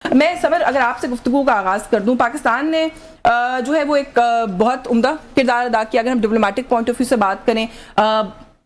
میں سمر اگر آپ سے گفتگو کا آغاز کر دوں، پاکستان نے جو ہے وہ ایک بہت عمدہ کردار ادا کیا. اگر ہم ڈپلومیٹک پوائنٹ آف ویو سے بات کریں،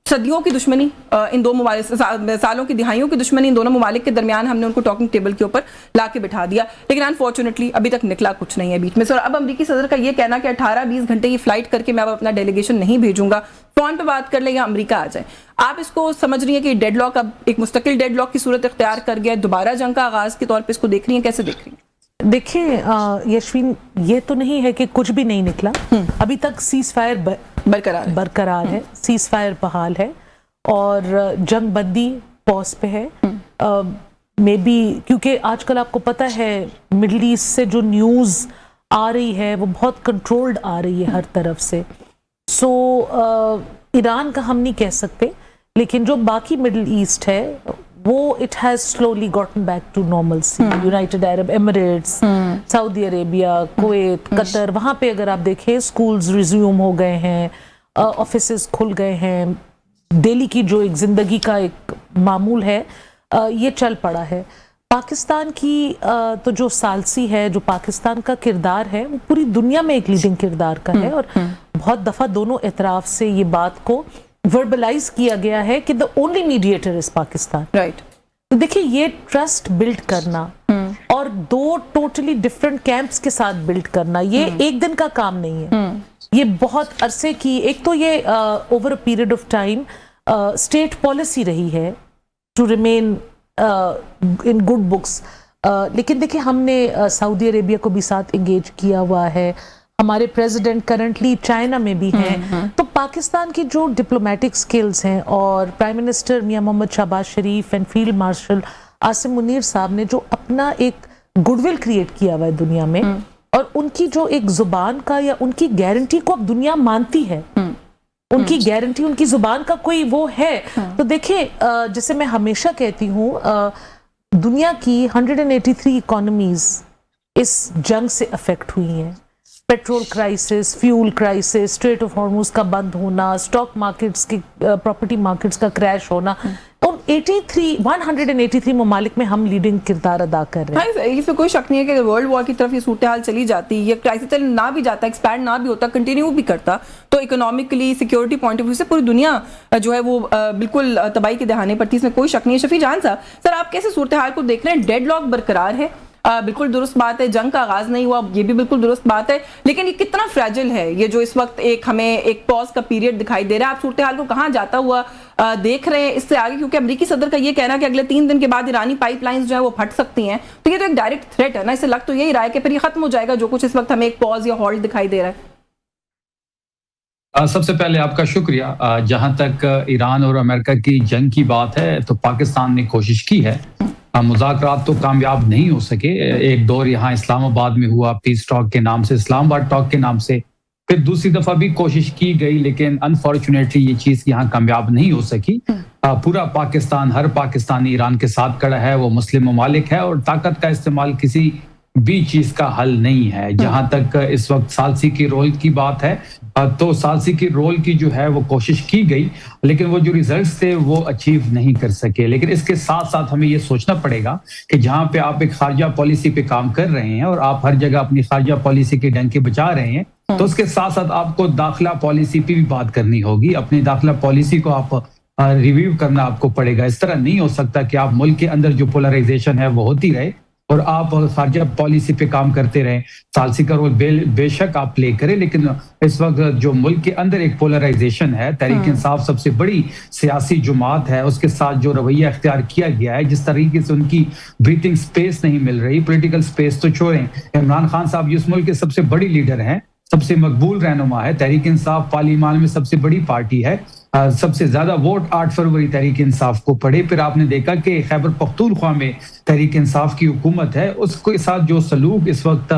صدیوں کی دشمنی ان دو ممالک، سالوں کی دہائیوں کی دشمنی ان دونوں ممالک کے درمیان ہم نے ان کو ٹاکنگ ٹیبل کے اوپر لا کے بٹھا دیا، لیکن انفارچونیٹلی ابھی تک نکلا کچھ نہیں ہے بیچ میں سے. اور اب امریکی صدر کا یہ کہنا کہ 18-20 گھنٹے کی فلائٹ کر کے میں اب اپنا ڈیلیگیشن نہیں بھیجوں گا، فون پہ بات کر لیں یا امریکہ آ جائے. آپ اس کو سمجھ رہی ہیں کہ ڈیڈ لاک اب ایک مستقل ڈیڈ لاک کی صورت اختیار کر گیا، دوبارہ جنگ کا آغاز کے طور پہ اس کو دیکھ رہی ہیں، کیسے دیکھ رہی ہیں؟ دیکھیں یشوین، یہ تو نہیں ہے کہ کچھ بھی نہیں نکلا، ابھی تک سیز فائر برقرار ہے، سیز فائر بحال ہے اور جنگ بندی پوز پہ ہے. مے بی کیونکہ آج کل آپ کو پتہ ہے مڈل ایسٹ سے جو نیوز آ رہی ہے وہ بہت کنٹرولڈ آ رہی ہے ہر طرف سے. سو ایران کا ہم نہیں کہہ سکتے، لیکن جو باقی مڈل ایسٹ ہے وہ it has slowly gotten back to normalcy. United Arab Emirates, Saudi Arabia, Kuwait, Qatar, وہاں پہ اگر آپ دیکھیں اسکولز ریزیوم ہو گئے ہیں، آفیسز کھل گئے ہیں، ڈیلی کی جو ایک زندگی کا ایک معمول ہے یہ چل پڑا ہے. پاکستان کی تو جو ثالثی ہے، جو پاکستان کا کردار ہے، وہ پوری دنیا میں ایک لیڈنگ کردار کا ہے اور بہت دفعہ دونوں اطراف سے یہ بات کو وربلائز کیا گیا ہے کہ the only mediator is Pakistan. Right. تو دیکھیں یہ ٹرسٹ بلڈ کرنا اور دو ٹوٹلی ڈفرنٹ کیمپس کے ساتھ بلڈ کرنا یہ ایک دن کا کام نہیں ہے. یہ بہت عرصے کی، ایک تو یہ over a period of time state policy رہی ہے to remain in good books. لیکن دیکھیں ہم نے سعودی عربیہ کو بھی ساتھ انگیج کیا ہوا ہے، ہمارے پریزیڈنٹ کرنٹلی چائنا میں بھی ہیں. تو پاکستان کی جو ڈپلومیٹک سکلز ہیں اور prime minister Mian Muhammad Shehbaz Sharif and field marshal Asim Munir sahab نے جو اپنا ایک گڈ ول کریٹ کیا ہوا ہے دنیا میں، اور ان کی جو ایک زبان کا یا ان کی گارنٹی کو اب دنیا مانتی ہے، ان کی گارنٹی، ان کی زبان کا کوئی وہ ہے. تو دیکھیں جیسے میں ہمیشہ کہتی ہوں دنیا کی 183 اکانومیز اس جنگ سے افیکٹ ہوئی ہیں. Petrol crisis, fuel crisis, Strait of Hormuz کا بند ہونا، اسٹاک مارکیٹس کی، پراپرٹی مارکیٹس کا کریش ہونا، اور 183 ممالک میں ہم لیڈنگ کردار ادا کر رہے ہیں. اس میں کوئی شک نہیں ہے کہ ورلڈ وار کی طرف یہ صورتحال چلی جاتی، یہ کرائسس نہ بھی جاتا، ایکسپینڈ نہ بھی ہوتا، کنٹینیو بھی کرتا، تو economically security point of view سے پوری دنیا جو ہے وہ بالکل تباہی کے دہانے پر تھی، اس میں کوئی شک نہیں ہے. شفیع جان صاحب، سر آپ کیسے صورتحال کو دیکھ رہے ہیں؟ ڈیڈ لاک برقرار ہے، بالکل درست بات ہے، جنگ کا آغاز نہیں ہوا، یہ بھی بالکل درست بات ہے، لیکن یہ کتنا فریجل ہے یہ جو اس وقت ایک ہمیں ایک پاز کا پیریڈ دکھائی دے رہا ہے؟ آپ صورتحال کو کہاں جاتا ہوا دیکھ رہے ہیں اس سے آگے؟ کیونکہ امریکی صدر کا یہ کہنا کہ اگلے 3 دن کے بعد ایرانی پائپ لائنز جو ہے وہ پھٹ سکتی ہیں، تو یہ تو ایک ڈائریکٹ تھریٹ ہے نا. اسے لگ تو یہی رہا ہے کہ پھر یہ ختم ہو جائے گا جو کچھ اس وقت ہمیں ایک پاز یا ہالٹ دکھائی دے رہا ہے. سب سے پہلے آپ کا شکریہ. جہاں تک ایران اور امریکہ کی جنگ کی بات ہے تو پاکستان نے کوشش کی ہے، مذاکرات تو کامیاب نہیں ہو سکے. ایک دور یہاں اسلام آباد میں ہوا پیس ٹاک کے نام سے، اسلام آباد ٹاک کے نام سے، پھر دوسری دفعہ بھی کوشش کی گئی، لیکن انفارچونیٹلی یہ چیز یہاں کامیاب نہیں ہو سکی. پورا پاکستان، ہر پاکستانی ایران کے ساتھ کھڑا ہے، وہ مسلم ممالک ہے، اور طاقت کا استعمال کسی بھی چیز کا حل نہیں ہے. جہاں تک اس وقت ثالثی کی رول کی بات ہے تو ثالثی کی رول کی جو ہے وہ کوشش کی گئی، لیکن وہ جو ریزلٹس تھے وہ اچیو نہیں کر سکے. لیکن اس کے ساتھ ساتھ ہمیں یہ سوچنا پڑے گا کہ جہاں پہ آپ ایک خارجہ پالیسی پہ کام کر رہے ہیں اور آپ ہر جگہ اپنی خارجہ پالیسی کے ڈنکے بجا رہے ہیں، تو اس کے ساتھ ساتھ آپ کو داخلہ پالیسی پہ بھی بات کرنی ہوگی. اپنی داخلہ پالیسی کو آپ ریویو کرنا آپ کو پڑے گا. اس طرح نہیں ہو سکتا کہ آپ ملک کے اندر جو پولرائزیشن ہے وہ ہوتی رہے اور آپ خارجہ پالیسی پہ کام کرتے رہیں. ثالثی کا رول بے شک آپ پلے کریں، لیکن اس وقت جو ملک کے اندر ایک پولرائزیشن ہے، تحریک انصاف سب سے بڑی سیاسی جماعت ہے، اس کے ساتھ جو رویہ اختیار کیا گیا ہے، جس طریقے سے ان کی بریتنگ سپیس نہیں مل رہی، پولیٹیکل سپیس تو چھوڑیں. عمران خان صاحب اس ملک کے سب سے بڑی لیڈر ہیں، سب سے مقبول رہنما ہے. تحریک انصاف پارلیمان میں سب سے بڑی پارٹی ہے، سب سے زیادہ ووٹ 8 فروری تحریک انصاف کو پڑے. پھر آپ نے دیکھا کہ خیبر پختونخوا میں تحریک انصاف کی حکومت ہے، اس کے ساتھ جو سلوک اس وقت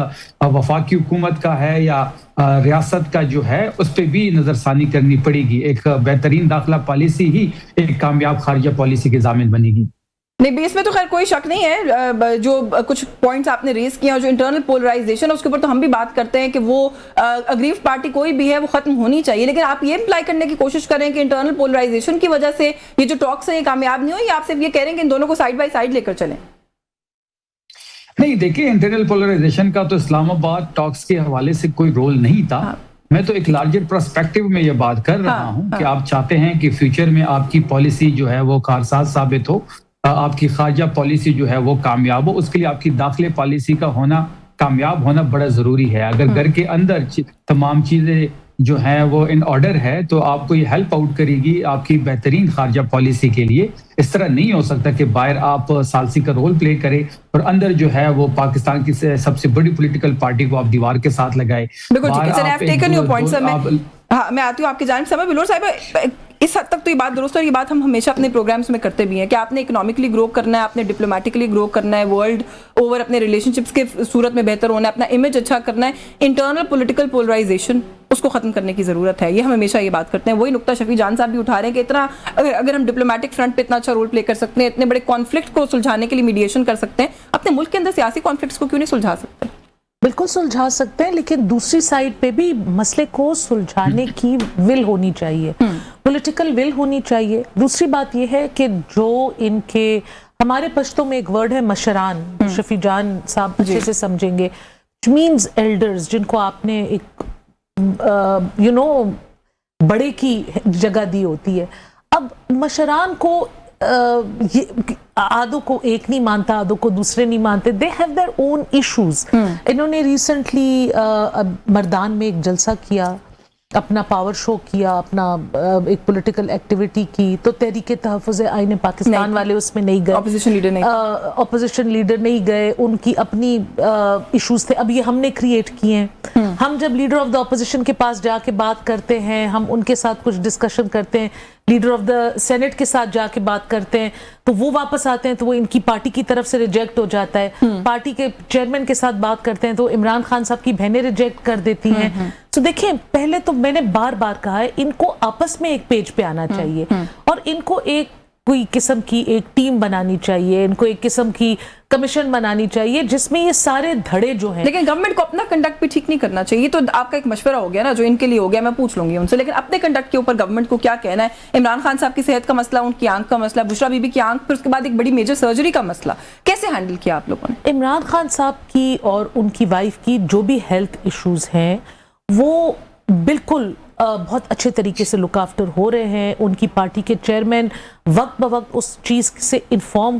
وفاقی حکومت کا ہے یا ریاست کا جو ہے، اس پہ بھی نظر ثانی کرنی پڑے گی. ایک بہترین داخلہ پالیسی ہی ایک کامیاب خارجہ پالیسی کے ضامن بنے گی. نہیں، اس میں تو خیر کوئی شک نہیں ہے. جو کچھ پوائنٹس آپ نے ریز کیے اور جو انٹرنل پولرائزیشن ہے اس کے اوپر تو ہم بھی بات کرتے ہیں کہ وہ اگریو پارٹی کوئی بھی ہے وہ ختم ہونی چاہیے، لیکن آپ یہ امپلائی کرنے کی کوشش کریں کہ انٹرنل پولرائزیشن کی وجہ سے یہ جو ٹاکس ہیں یہ کامیاب نہیں ہوئی، یا آپ صرف یہ کہہ رہے ہیں کہ ان دونوں کو سائیڈ بائی سائیڈ لے کر چلیں؟ نہیں دیکھیں انٹرنل پولرائزیشن کا تو اسلام آباد ٹاکس کے حوالے سے کوئی رول نہیں تھا. میں تو ایک لارجر پرسپیکٹو میں یہ بات کر رہا ہوں کہ آپ چاہتے ہیں کہ فیوچر میں آپ کی پالیسی جو ہے وہ کارساز ثابت ہو, آپ کی خارجہ پالیسی جو ہے وہ کامیاب ہو. اس کے لیے آپ کی داخلی پالیسی کا ہونا, کامیاب ہونا بڑا ضروری ہے. اگر گھر کے اندر تمام چیزیں جو ہیں وہ ان آرڈر ہے تو آپ کو یہ ہیلپ آؤٹ کرے گی آپ کی بہترین خارجہ پالیسی کے لیے. اس طرح نہیں ہو سکتا کہ باہر آپ ثالثی کا رول پلے کرے اور اندر جو ہے وہ پاکستان کی سب سے بڑی پولیٹیکل پارٹی کو آپ دیوار کے ساتھ لگائے. میں آتی ہوں آپ کی جانب سے. بلور صاحب اس حد تک تو یہ بات درست ہے, اور یہ بات ہم ہمیشہ اپنے پروگرامز میں کرتے بھی ہیں کہ آپ نے اکنامکلی گرو کرنا ہے, آپ نے ڈپلومیٹکلی گرو کرنا ہے, ورلڈ اوور اپنے ریلیشن شپس کے صورت میں بہتر ہونا ہے, اپنا امیج اچھا کرنا ہے. انٹرنل پولیٹیکل پولرائزیشن اس کو ختم کرنے کی ضرورت ہے, یہ ہم ہمیشہ یہ بات کرتے ہیں. وہی نقطہ شفیع جان صاحب بھی اٹھا رہے ہیں کہ اتنا اگر ہم ڈپلومیٹک فرنٹ پہ اتنا اچھا رول پلے کر سکتے ہیں, اتنے بڑے کانفلکٹ کو سلجھانے کے لیے میڈیشن کر سکتے ہیں, اپنے ملک کے اندر سیاسی کانفلکٹس کو کیوں نہیں سلجھا سکتے؟ بالکل سلجھا سکتے ہیں, لیکن دوسری سائیڈ پہ بھی مسئلے کو سلجھانے کی ول ہونی چاہیے, پولیٹیکل ول ہونی چاہیے. دوسری بات یہ ہے کہ جو ان کے ہمارے پشتوں میں ایک ورڈ ہے مشران, شفیع جان صاحب اچھے سے سمجھیں گے, مینز ایلڈرز, جن کو آپ نے ایک بڑے کی جگہ دی ہوتی ہے. اب مشران کو آدھوں کو ایک نہیں مانتا, آدھوں کو دوسرے نہیں مانتے. They have their own issues. انہوں نے ریسنٹلی مردان میں ایک جلسہ کیا, اپنا پاور شو کیا, اپنا ایک پولیٹیکل ایکٹیویٹی کی, تو تحریک تحفظ آئین پاکستان والے اس میں نہیں گئے, اپوزیشن لیڈر نہیں گئے, ان کی اپنی ایشوز تھے. اب یہ ہم نے کریٹ کیے ہیں. ہم جب لیڈر آف دا اپوزیشن کے پاس جا کے بات کرتے ہیں, ہم ان کے ساتھ کچھ ڈسکشن کرتے ہیں, لیڈر آف دا سینٹ کے ساتھ جا کے بات کرتے ہیں, تو وہ واپس آتے ہیں تو وہ ان کی پارٹی کی طرف سے ریجیکٹ ہو جاتا ہے. پارٹی کے چیئرمین کے ساتھ بات کرتے ہیں تو عمران خان صاحب کی بہنیں ریجیکٹ کر دیتی ہیں. تو دیکھیں, پہلے تو میں نے بار بار کہا ہے, ان کو آپس میں ایک پیج پہ آنا چاہیے, اور ان کو ایک کوئی قسم کی ایک ٹیم بنانی چاہیے, ان کو ایک قسم کی کمیشن بنانی چاہیے جس میں یہ سارے دھڑے جو ہیں. لیکن گورنمنٹ کو اپنا کنڈکٹ بھی ٹھیک نہیں کرنا چاہیے. تو آپ کا ایک مشورہ ہو گیا نا, جو ان کے لیے ہو گیا, میں پوچھ لوں گی ان سے, لیکن اپنے کنڈکٹ کے اوپر گورنمنٹ کو کیا کہنا ہے؟ عمران خان صاحب کی صحت کا مسئلہ, ان کی آنکھ کا مسئلہ, بشرا بی بی کی آنکھ, پھر اس کے بعد ایک بڑی میجر سرجری کا مسئلہ, کیسے ہینڈل کیا آپ لوگوں نے؟ عمران خان صاحب کی اور ان کی وائف کی جو بھی ہیلتھ ایشوز ہیں وہ بالکل بہت اچھے طریقے سے لک آفٹر ہو رہے ہیں. ان کی پارٹی کے چیئرمین وقت بوقت اس چیز سے انفارم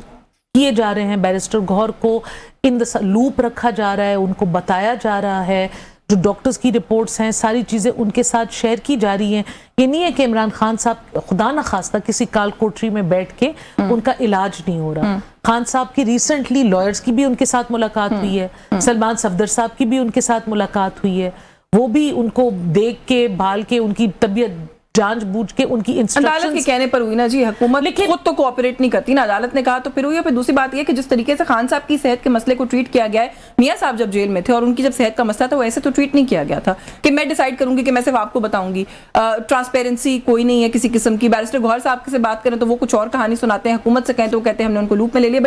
کیے جا رہے ہیں. بیرسٹر گوہر کو ان لوپ رکھا جا رہا ہے, ان کو بتایا جا رہا ہے, جو ڈاکٹرز کی رپورٹس ہیں ساری چیزیں ان کے ساتھ شیئر کی جا رہی ہیں. یہ نہیں ہے کہ عمران خان صاحب خدا نہ خواستہ کسی کال کوٹری میں بیٹھ کے ان کا علاج نہیں ہو رہا. خان صاحب کی ریسنٹلی لائرز کی بھی ان کے ساتھ ملاقات ہوئی ہے, سلمان صفدر صاحب کی بھی ان کے ساتھ ملاقات ہوئی ہے. وہ بھی ان کو دیکھ کے بھال کے ان کی طبیعت جانچ بوجھ کے ان کی انسٹرکشنز عدالت کے کہنے پر ہوئی نا جی. حکومت خود تو کوآپریٹ نہیں کرتی نا, عدالت نے کہا تو پھر ہوئی. پھر دوسری بات یہ کہ جس طریقے سے خان صاحب کی صحت کے مسئلے کو ٹریٹ کیا گیا ہے, میاں صاحب جب جیل میں تھے اور ان کی جب صحت کا مسئلہ تھا, وہ ایسے تو ٹریٹ نہیں کیا گیا تھا کہ میں ڈیسائیڈ کروں گی کہ میں صرف آپ کو بتاؤں گی. ٹرانسپیرنسی کوئی نہیں ہے کسی قسم کی. بیرسٹر گوہر صاحب سے بات کریں تو وہ کچھ اور کہانی سناتے ہیں, حکومت سے کہیں تو وہ کہتے ہیں ہم نے ان کو لوپ میں لے لیا. بٹ